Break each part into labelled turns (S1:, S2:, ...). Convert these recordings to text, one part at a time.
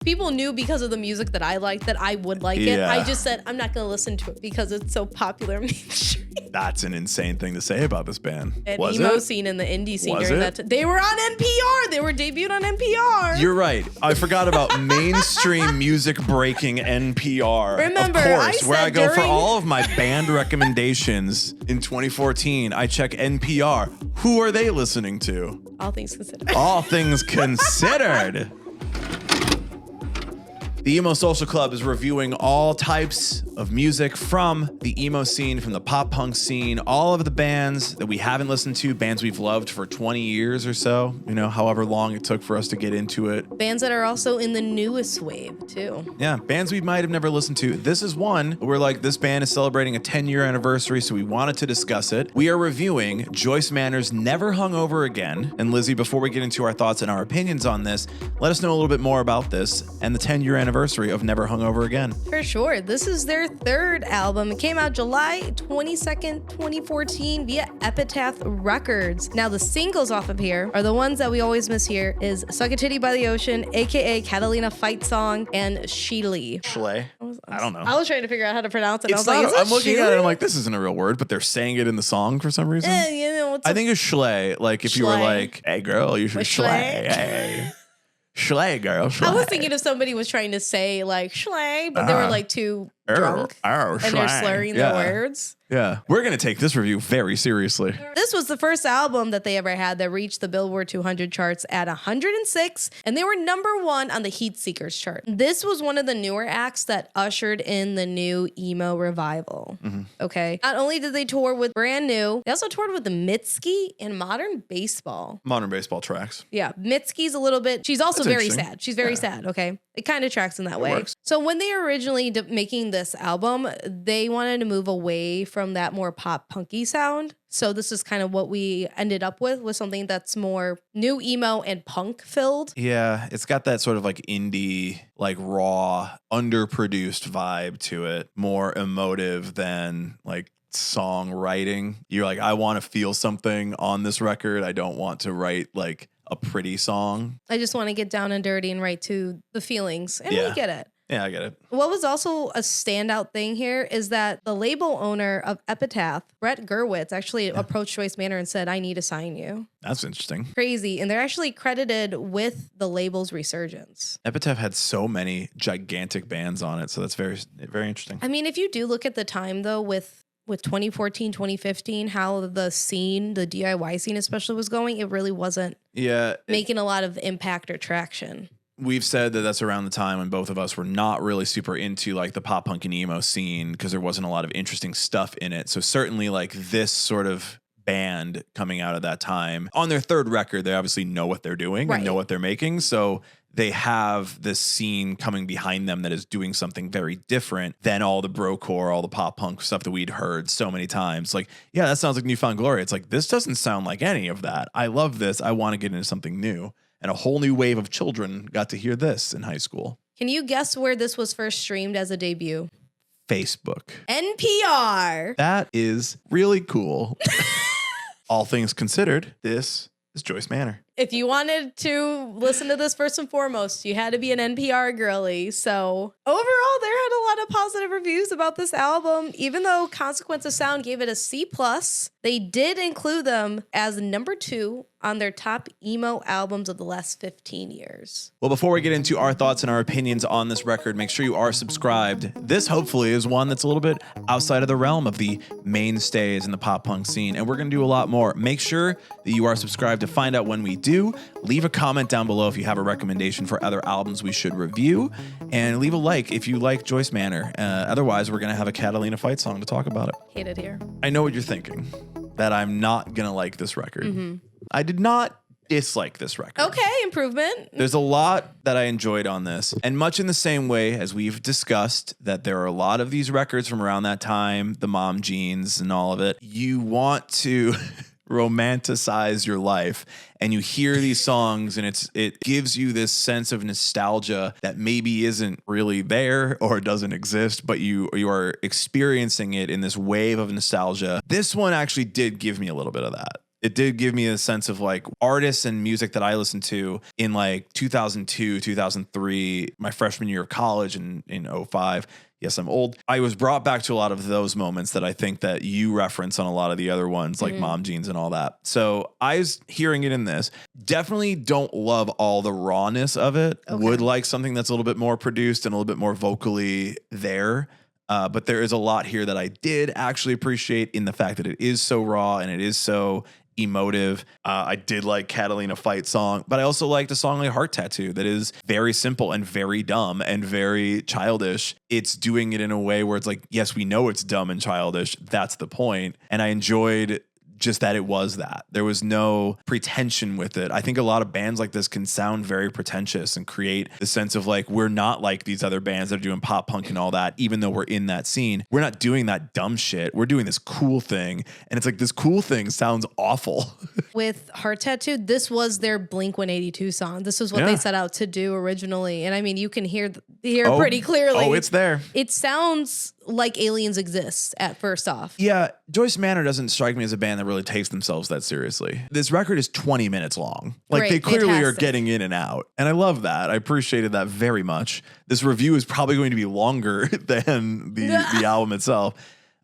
S1: People knew because of the music that I liked that I would like it. I just said, I'm not going to listen to it because it's so popular mainstream.
S2: That's an insane thing to say about this band.
S1: And emo scene and the indie scene
S2: Was
S1: during
S2: it?
S1: that they were on NPR. They were debuted on NPR.
S2: You're right. I forgot about mainstream music breaking NPR.
S1: Remember,
S2: of course,
S1: I
S2: where
S1: said
S2: I go for
S1: during-
S2: all of my band recommendations in 2014. I check NPR. Who are they listening to?
S1: All things considered.
S2: All things considered. The Emo Social Club is reviewing all types of music from the emo scene, from the pop punk scene, all of the bands that we haven't listened to, bands we've loved for 20 years or so, however long it took for us to get into it.
S1: Bands that are also in the newest wave, too.
S2: Yeah, bands we might have never listened to. This is one where this band is celebrating a 10-year anniversary, so we wanted to discuss it. We are reviewing Joyce Manor's Never Hungover Again. And Lizzie, before we get into our thoughts and our opinions on this, let us know a little bit more about this and the 10-year anniversary of Never Hungover Again.
S1: For sure. This is their third album. It came out July 22nd, 2014 via Epitaph Records. Now, the singles off of here are the ones that we always miss here is Suck a Titty by the Ocean, aka Catalina Fight Song, and Sheely.
S2: Schley? I don't know.
S1: I was trying to figure out how to pronounce it.
S2: It's
S1: I was
S2: not,
S1: like,
S2: I'm looking at it, I'm like, this isn't a real word, but they're saying it in the song for some reason. I think it's Schley. Like if you were like, hey girl, you should Schley. Hey. Schley, girl, Schley.
S1: I was thinking if somebody was trying to say like Schley, but they were like too drunk and they're slurring their words.
S2: Yeah. We're going to take this review very seriously.
S1: This was the first album that they ever had that reached the Billboard 200 charts at 106, and they were #1 on the Heat Seekers chart. This was one of the newer acts that ushered in the new emo revival. Okay. Not only did they tour with Brand New, they also toured with the Mitski and Modern Baseball.
S2: Modern Baseball tracks.
S1: Yeah. Mitski's a little bit, she's also
S2: That's
S1: very
S2: interesting.
S1: sad. She's very sad. Okay. It kind of tracks in that way.
S2: Works.
S1: So when they were originally making this album, they wanted to move away from that more pop punky sound. So this is kind of what we ended up with something that's more new emo and punk filled.
S2: Yeah, it's got that sort of like indie, like raw, underproduced vibe to it. More emotive than like songwriting. You're like, I want to feel something on this record. I don't want to write like a pretty song.
S1: I just want to get down and dirty and write to the feelings. And we get it.
S2: Yeah, I get it.
S1: What was also a standout thing here is that the label owner of Epitaph, Brett Gurwitz, actually approached Joyce Manor and said, I need to sign you.
S2: That's interesting.
S1: Crazy. And they're actually credited with the label's resurgence.
S2: Epitaph had so many gigantic bands on it, so that's very, very interesting.
S1: I mean, if you do look at the time, though, with 2014, 2015, how the scene, the DIY scene especially, was going, it really wasn't making a lot of impact or traction.
S2: We've said that that's around the time when both of us were not really super into like the pop punk and emo scene because there wasn't a lot of interesting stuff in it. So certainly like this sort of band coming out of that time, on their third record, they obviously know what they're doing and know what they're making. So they have this scene coming behind them that is doing something very different than all the brocore, all the pop punk stuff that we'd heard so many times. Like, yeah, that sounds like Newfound Glory. It's like, this doesn't sound like any of that. I love this. I want to get into something new. And a whole new wave of children got to hear this in high school.
S1: Can you guess where this was first streamed as a debut?
S2: Facebook.
S1: NPR.
S2: That is really cool. All things considered, this is Joyce Manor.
S1: If you wanted to listen to this first and foremost, you had to be an NPR girly. So overall, there had a lot of positive reviews about this album. Even though Consequence of Sound gave it a C+, they did include them as #2 on their top emo albums of the last 15 years.
S2: Well, before we get into our thoughts and our opinions on this record, make sure you are subscribed. This hopefully is one that's a little bit outside of the realm of the mainstays in the pop punk scene, and we're going to do a lot more. Make sure that you are subscribed to find out when we do. Leave a comment down below if you have a recommendation for other albums we should review, and leave a like if you like Joyce Manor. Otherwise, we're going to have a Catalina fight song to talk about it.
S1: Hate it here.
S2: I know what you're thinking, that I'm not going to like this record. I did not dislike this record.
S1: Okay, improvement.
S2: There's a lot that I enjoyed on this. And much in the same way as we've discussed that there are a lot of these records from around that time, the mom jeans and all of it, you want to romanticize your life and you hear these songs and it gives you this sense of nostalgia that maybe isn't really there or doesn't exist, but you are experiencing it in this wave of nostalgia. This one actually did give me a little bit of that. It did give me a sense of like artists and music that I listened to in like 2002, 2003, my freshman year of college in '05. Yes, I'm old. I was brought back to a lot of those moments that I think that you reference on a lot of the other ones, like Mom Jeans and all that. So I was hearing it in this. Definitely don't love all the rawness of it. Okay. Would like something that's a little bit more produced and a little bit more vocally there. But there is a lot here that I did actually appreciate in the fact that it is so raw and it is so emotive. I did like Catalina Fight Song, but I also liked a song like Heart Tattoo that is very simple and very dumb and very childish. It's doing it in a way where it's like, yes, we know it's dumb and childish. That's the point. And I enjoyed just that it was that. There was no pretension with it. I think a lot of bands like this can sound very pretentious and create the sense of like, we're not like these other bands that are doing pop punk and all that, even though we're in that scene. We're not doing that dumb shit. We're doing this cool thing. And it's like, this cool thing sounds awful.
S1: With Heart Tattoo, this was their Blink-182 song. This was what they set out to do originally. And I mean, you can hear pretty clearly.
S2: Oh, it's there.
S1: It sounds like Aliens exists at first off.
S2: Yeah, Joyce Manor doesn't strike me as a band that really takes themselves that seriously. This record is 20 minutes long. Like Great, they clearly fantastic. Are getting in and out. And I love that. I appreciated that very much. This review is probably going to be longer than the album itself.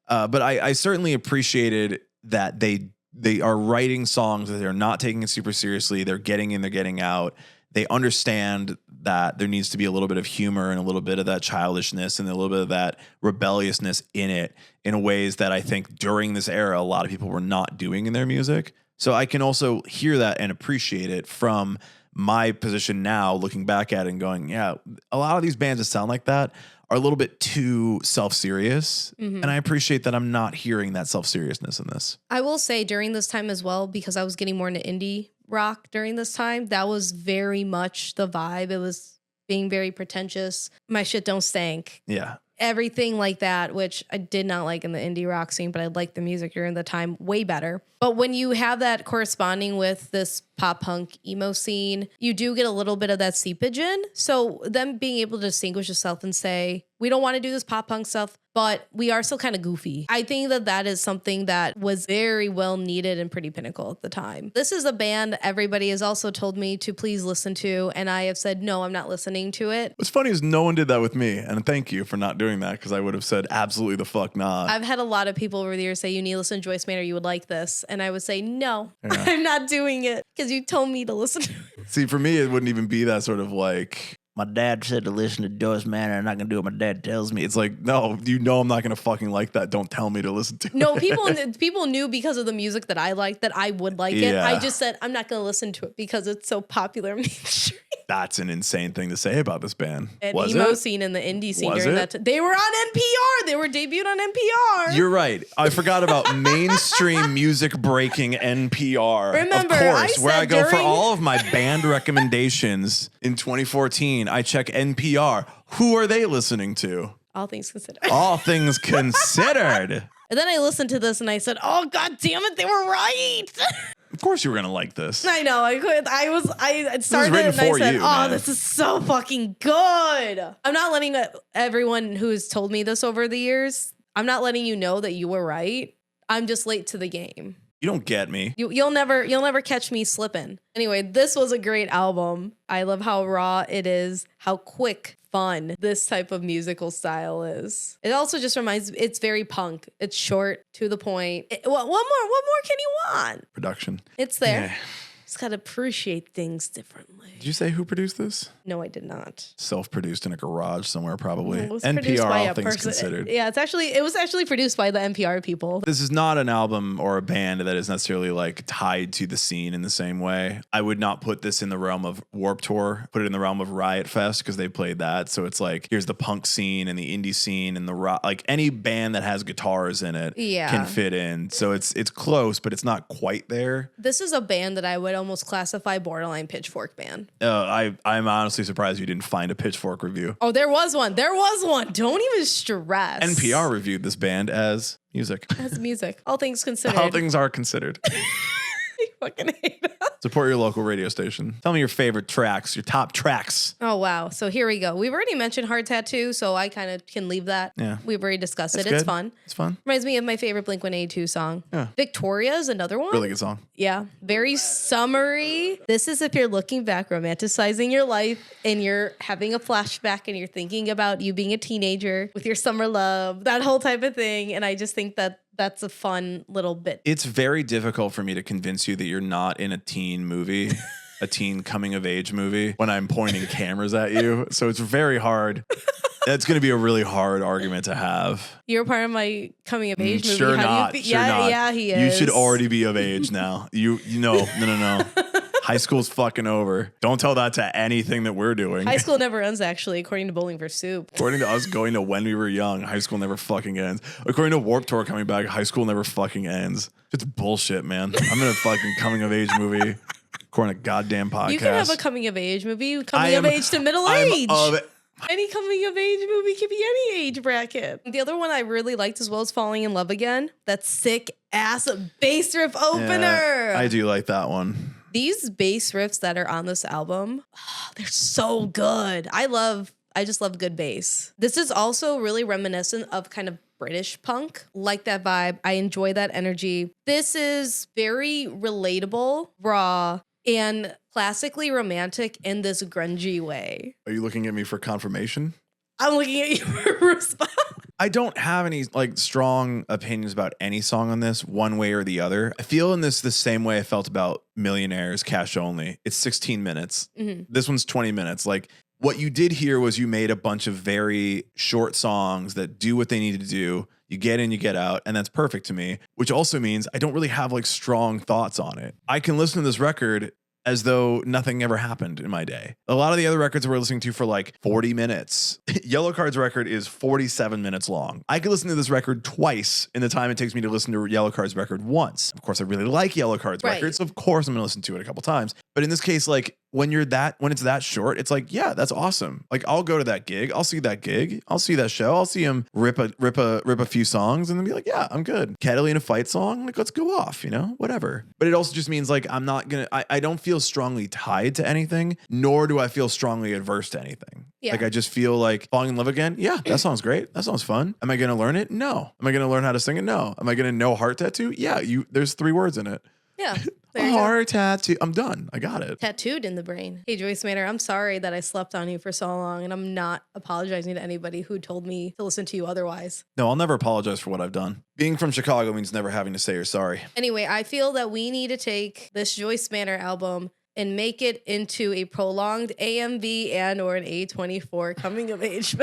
S2: But I certainly appreciated that they are writing songs that they're not taking it super seriously. They're getting in, they're getting out. They understand that there needs to be a little bit of humor and a little bit of that childishness and a little bit of that rebelliousness in it in ways that I think during this era, a lot of people were not doing in their music. So I can also hear that and appreciate it from my position now, looking back at it and going, yeah, a lot of these bands that sound like that are a little bit too self-serious. Mm-hmm. And I appreciate that I'm not hearing that self-seriousness in this.
S1: I will say during this time as well, because I was getting more into indie rock during this time, that was very much the vibe. It was being very pretentious. My shit don't stank.
S2: Yeah.
S1: Everything like that, which I did not like in the indie rock scene, but I liked the music during the time way better. But when you have that corresponding with this pop punk emo scene, you do get a little bit of that seepage in. So them being able to distinguish yourself and say, we don't want to do this pop punk stuff, but we are still kind of goofy. I think that that is something that was very well needed and pretty pinnacle at the time. This is a band everybody has also told me to please listen to, and I have said, no, I'm not listening to it.
S2: What's funny is no one did that with me, and thank you for not doing that, because I would have said absolutely the fuck not.
S1: I've had a lot of people over the years say, you need to listen to Joyce Manor, you would like this. And I would say, no, I'm not doing it, because you told me to listen to it.
S2: See, for me, it wouldn't even be that sort of like, my dad said to listen to Joyce Manor, and I'm not going to do what my dad tells me. It's like, no, you know I'm not going to fucking like that. Don't tell me to listen to it.
S1: No, people knew because of the music that I liked that I would like it. I just said, I'm not going to listen to it because it's so popular mainstream.
S2: That's an insane thing to say about this band.
S1: And emo scene and the indie scene during that time. They were on NPR. They were debuted on NPR.
S2: You're right. I forgot about mainstream music breaking NPR.
S1: Remember,
S2: of course, where I go for all of my band recommendations in 2014. I check NPR. Who are they listening to?
S1: All things considered.
S2: All things considered.
S1: And then I listened to this and I said, oh, God damn it, they were right.
S2: Of course you were going to like this.
S1: I know. I started it and I said, man. This is so fucking good. I'm not letting everyone who has told me this over the years, I'm not letting you know that you were right. I'm just late to the game.
S2: You don't get me.
S1: You'll never catch me slipping. Anyway, this was a great album. I love how raw it is, how quick, fun this type of musical style is. It also just reminds me, it's very punk. It's short, to the point. What more can you want?
S2: Production.
S1: It's there. Yeah. Just gotta appreciate things differently.
S2: Did you say who produced this?
S1: No, I did not.
S2: Self-produced in a garage somewhere, probably.
S1: It was NPR,
S2: by all things considered.
S1: Yeah, it was actually produced by the NPR people.
S2: This is not an album or a band that is necessarily like tied to the scene in the same way. I would not put this in the realm of Warped Tour, put it in the realm of Riot Fest, because they played that. So it's like, here's the punk scene and the indie scene and the rock, like any band that has guitars in it can fit in. So it's close, but it's not quite there.
S1: This is a band that I would almost classify borderline Pitchfork band.
S2: I'm honestly surprised you didn't find a Pitchfork review.
S1: Oh, there was one. Don't even stress.
S2: NPR reviewed this band as music.
S1: As music. All things considered.
S2: All things are considered.
S1: fucking hate them.
S2: Support your local radio station. Tell me your favorite tracks, your top tracks.
S1: Oh, wow. So here we go. We've already mentioned Heart Tattoo, so I kind of can leave that.
S2: Yeah.
S1: We've already discussed
S2: It's
S1: it. It's
S2: good.
S1: fun.
S2: It's fun.
S1: Reminds me of my favorite Blink-182 song.
S2: Yeah.
S1: Victoria is another one.
S2: Really good song.
S1: Yeah. Very summery. This is if you're looking back, romanticizing your life, and you're having a flashback and you're thinking about you being a teenager with your summer love, that whole type of thing. And I just think that that's a fun little bit.
S2: It's very difficult for me to convince you that you're not in a teen movie, a teen coming of age movie, when I'm pointing cameras at you. So it's very hard. That's going to be a really hard argument to have.
S1: You're part of my coming of age movie.
S2: Sure
S1: How
S2: not.
S1: do you
S2: Sure
S1: yeah,
S2: not.
S1: yeah, he is.
S2: You should already be of age now. You know, no. High school's fucking over. Don't tell that to anything that we're doing.
S1: High school never ends, actually, according to Bowling for Soup.
S2: According to us going to when we were young, high school never fucking ends. According to Warped Tour coming back, high school never fucking ends. It's bullshit, man. I'm in a fucking coming of age movie. According to goddamn podcast.
S1: You can have a coming of age movie. Coming of age to middle age. Any coming of age movie can be any age bracket. The other one I really liked as well is Falling in Love Again. That sick ass bass riff opener.
S2: Yeah, I do like that one.
S1: These bass riffs that are on this album, they're so good. I just love good bass. This is also really reminiscent of kind of British punk. Like that vibe. I enjoy that energy. This is very relatable, raw, and classically romantic in this grungy way.
S2: Are you looking at me for confirmation?
S1: I'm looking at you for a response.
S2: I don't have any like strong opinions about any song on this one way or the other. I feel in this the same way I felt about Millionaires Cash Only. It's 16 minutes. Mm-hmm. This one's 20 minutes. Like what you did here was you made a bunch of very short songs that do what they need to do. You get in, you get out, and that's perfect to me, which also means I don't really have like strong thoughts on it. I can listen to this record as though nothing ever happened in my day. A lot of the other records we're listening to for like 40 minutes. Yellow Card's record is 47 minutes long. I could listen to this record twice in the time it takes me to listen to Yellow Card's record once. Of course, I really like Yellow Card's records. So of course, I'm gonna listen to it a couple times. But in this case, like when it's that short, it's like, yeah, that's awesome. Like I'll go to that gig. I'll see that gig. I'll see that show. I'll see him rip a few songs and then be like, yeah, I'm good. Catalina fight song. Like, let's go off, whatever. But it also just means like, I'm not gonna, I don't feel strongly tied to anything, nor do I feel strongly adverse to anything. Yeah. Like I just feel like Falling in Love Again. Yeah, that song's great. That song's fun. Am I going to learn it? No. Am I going to learn how to sing it? No. Am I going to know Heart Tattoo? Yeah. There's 3 words in it.
S1: Yeah.
S2: Heart Tattoo. I'm done. I got it.
S1: Tattooed in the brain. Hey, Joyce Manor, I'm sorry that I slept on you for so long, and I'm not apologizing to anybody who told me to listen to you otherwise.
S2: No, I'll never apologize for what I've done. Being from Chicago means never having to say you're sorry. Anyway,
S1: I feel that we need to take this Joyce Manor album and make it into a prolonged AMV and or an A24 coming of age.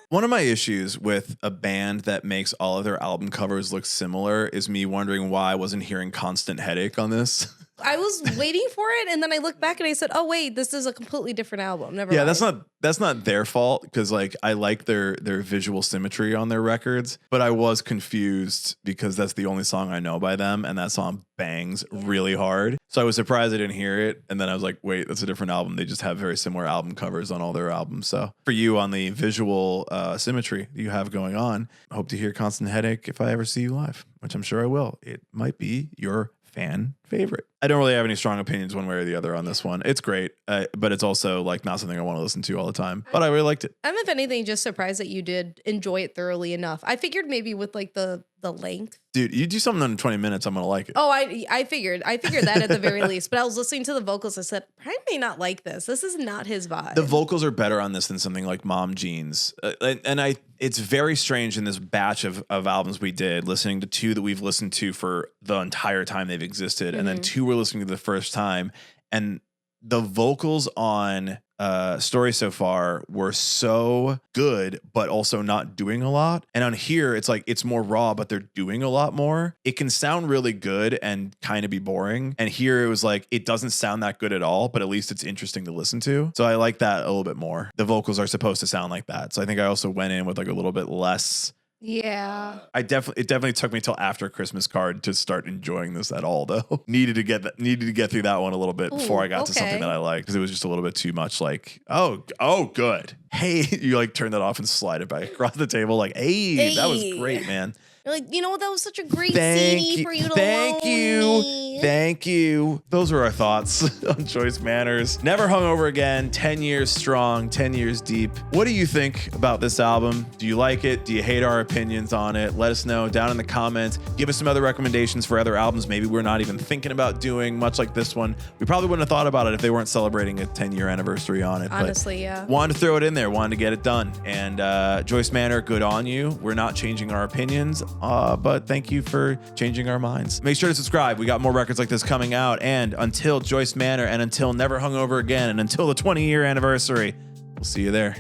S2: One of my issues with a band that makes all of their album covers look similar is me wondering why I wasn't hearing Constant Headache on this.
S1: I was waiting for it, and then I looked back and I said, "Oh wait, this is a completely different album." Never.
S2: Yeah,
S1: mind.
S2: that's not their fault because like I like their visual symmetry on their records, but I was confused because that's the only song I know by them, and that song bangs really hard. So I was surprised I didn't hear it, and then I was like, "Wait, that's a different album." They just have very similar album covers on all their albums. So for you on the visual symmetry that you have going on, I hope to hear Constant Headache if I ever see you live, which I'm sure I will. It might be your fan favorite. I don't really have any strong opinions one way or the other on this one. It's great, but it's also like not something I want to listen to all the time. But I really liked it.
S1: I'm, if anything, just surprised that you did enjoy it thoroughly enough. I figured maybe with like the length.
S2: Dude, you do something in 20 minutes, I'm gonna like it.
S1: Oh, I figured that at the very least. But I was listening to the vocals. I said, Brian may not like this. This is not his vibe.
S2: The vocals are better on this than something like Mom Jeans. It's very strange in this batch of albums we did, listening to 2 that we've listened to for the entire time they've existed, and then 2 we're listening to the first time. And the vocals on Story So Far were so good, but also not doing a lot. And on here, it's like it's more raw, but they're doing a lot more. It can sound really good and kind of be boring. And here it was like, it doesn't sound that good at all, but at least it's interesting to listen to. So I like that a little bit more. The vocals are supposed to sound like that. So I think I also went in with like a little bit less.
S1: Yeah.
S2: It definitely took me till after Christmas Card to start enjoying this at all, though. Needed to get through that one a little bit before I got to something that I liked, because it was just a little bit too much like, oh, good. Hey, you like turn that off and slide it back across the table like, hey. That was great, man.
S1: You're like, that was such a great CD for you to
S2: Thank you. Thank you. Those were our thoughts on Joyce Manor's Never Hungover Again, 10 years strong, 10 years deep. What do you think about this album? Do you like it? Do you hate our opinions on it? Let us know down in the comments. Give us some other recommendations for other albums maybe we're not even thinking about doing, much like this one. We probably wouldn't have thought about it if they weren't celebrating a 10-year anniversary on it.
S1: Honestly, yeah.
S2: Wanted to throw it in there, wanted to get it done. And Joyce Manor, good on you. We're not changing our opinions, but thank you for changing our minds. Make sure to subscribe. We got more records like this coming out. And until Joyce Manor and until Never Hungover Again and until the 20-year anniversary, we'll see you there.